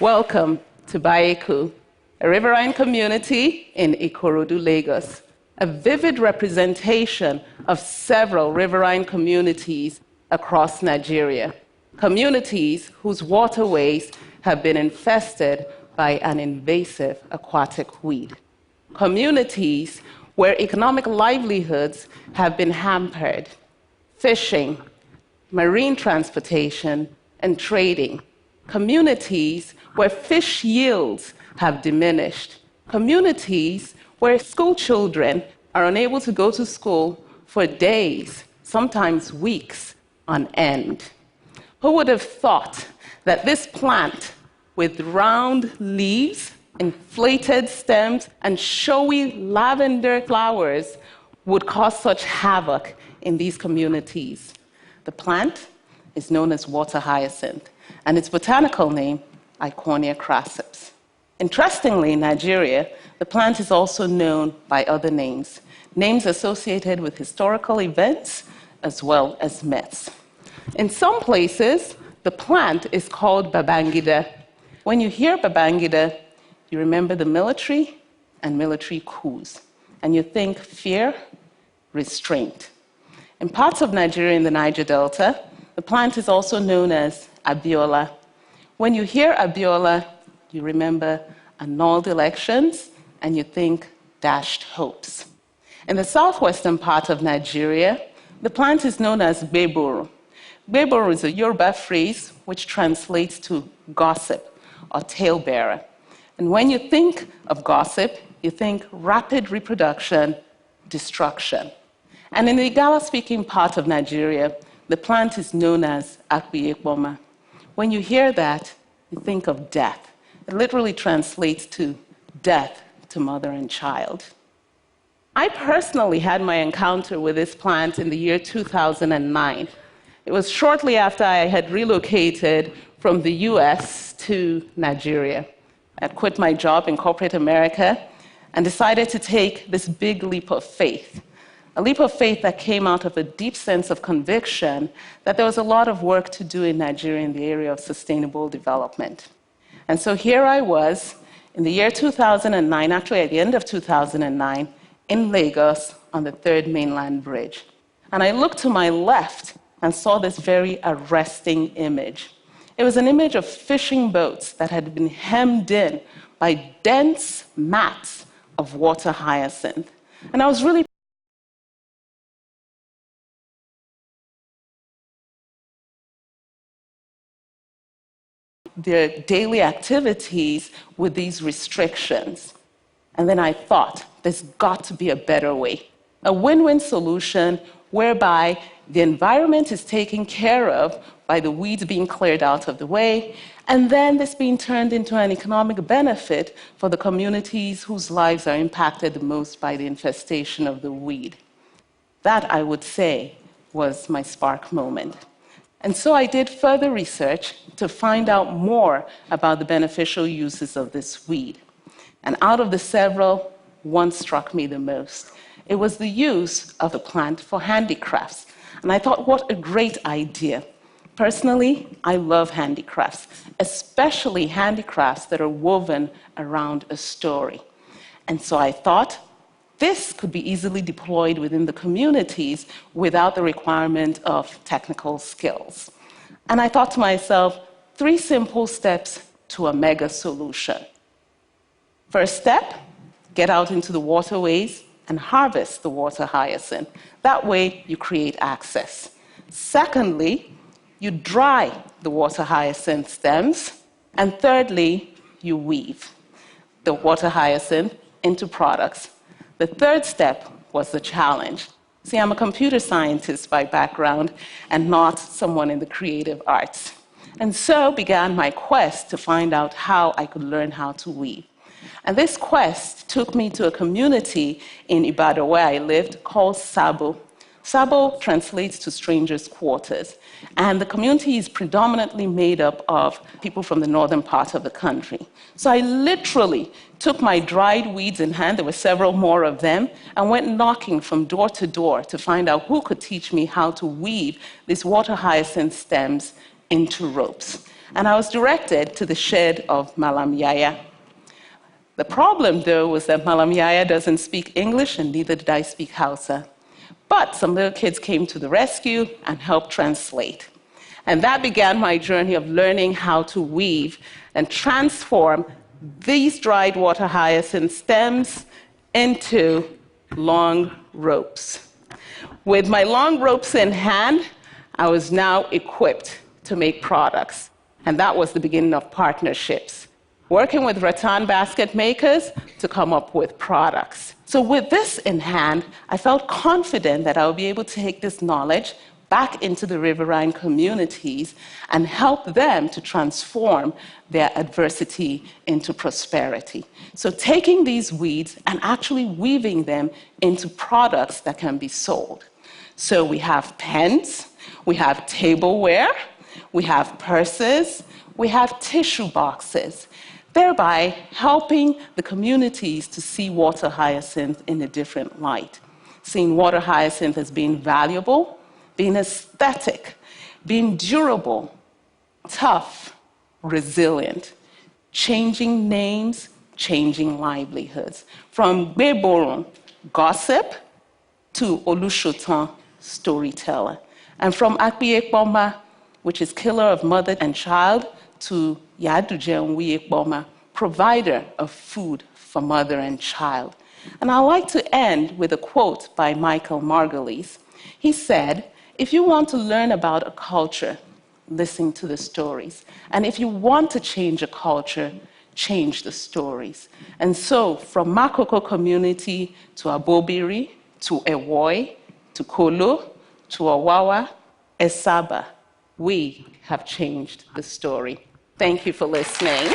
Welcome to Baeku, a riverine community in Ikorodu, Lagos, a vivid representation of several riverine communities across Nigeria, communities whose waterways have been infested by an invasive aquatic weed, communities where economic livelihoods have been hampered, fishing, marine transportation, and trading, communities where fish yields have diminished, communities where school children are unable to go to school for days, sometimes weeks on end. Who would have thought that this plant with round leaves, inflated stems, and showy lavender flowers would cause such havoc in these communities? The plant is known as water hyacinth, and its botanical name, Iconia crasseps. Interestingly, in Nigeria, the plant is also known by other names, names associated with historical events as well as myths. In some places, the plant is called Babangida. When you hear Babangida, you remember the military and military coups, and you think fear, restraint. In parts of Nigeria in the Niger Delta, the plant is also known as Abiola. When you hear Abiola, you remember annulled elections, and you think dashed hopes. In the southwestern part of Nigeria, the plant is known as Gbeboro. Gbeboro is a Yoruba phrase which translates to gossip or talebearer. And when you think of gossip, you think rapid reproduction, destruction. And in the Igala-speaking part of Nigeria, the plant is known as Akpiyekpoma. When you hear that, you think of death. It literally translates to death to mother and child. I personally had my encounter with this plant in the year 2009. It was shortly after I had relocated from the US to Nigeria. I had quit my job in corporate America and decided to take this big leap of faith. A leap of faith that came out of a deep sense of conviction that there was a lot of work to do in Nigeria in the area of sustainable development. And so here I was in the year 2009, actually at the end of 2009, in Lagos on the Third Mainland Bridge. And I looked to my left and saw this very arresting image. It was an image of fishing boats that had been hemmed in by dense mats of water hyacinth. And I was really their daily activities with these restrictions. And then I thought, there's got to be a better way, a win-win solution whereby the environment is taken care of by the weeds being cleared out of the way, and then this being turned into an economic benefit for the communities whose lives are impacted the most by the infestation of the weed. That, I would say, was my spark moment. And so I did further research to find out more about the beneficial uses of this weed. And out of the several, one struck me the most. It was the use of the plant for handicrafts. And I thought, what a great idea. Personally, I love handicrafts, especially handicrafts that are woven around a story. And so I thought, this could be easily deployed within the communities without the requirement of technical skills. And I thought to myself, 3 simple steps to a mega solution. First step, get out into the waterways and harvest the water hyacinth. That way, you create access. Secondly, you dry the water hyacinth stems. And thirdly, you weave the water hyacinth into products. The third step was the challenge. See, I'm a computer scientist by background and not someone in the creative arts. And so began my quest to find out how I could learn how to weave. And this quest took me to a community in Ibadan where I lived called Sabo. Sabo translates to stranger's quarters. And the community is predominantly made up of people from the northern part of the country. So I literally took my dried weeds in hand, there were several more of them, and went knocking from door to door to find out who could teach me how to weave these water hyacinth stems into ropes. and I was directed to the shed of Malam Yaya. The problem, though, was that Malam Yaya doesn't speak English, and neither did I speak Hausa. But some little kids came to the rescue and helped translate. And that began my journey of learning how to weave and transform these dried water hyacinth stems into long ropes. With my long ropes in hand, I was now equipped to make products. And that was the beginning of partnerships, working with rattan basket makers to come up with products. So with this in hand, I felt confident that I would be able to take this knowledge back into the riverine communities and help them to transform their adversity into prosperity. So taking these weeds and actually weaving them into products that can be sold. So we have pens, we have tableware, we have purses, we have tissue boxes, thereby helping the communities to see water hyacinth in a different light, seeing water hyacinth as being valuable, being aesthetic, being durable, tough, resilient, changing names, changing livelihoods. From Gbeborun, gossip, to Olushotan, storyteller. And from Akpiekpoma, which is killer of mother and child, to Yadujenwiekpoma, provider of food for mother and child. And I'd like to end with a quote by Michael Margulies. He said, if you want to learn about a culture, listen to the stories. And if you want to change a culture, change the stories. And so, from Makoko community to Abobiri, to Ewoy, to Kolo, to Awawa, Esaba, we have changed the story. Thank you for listening.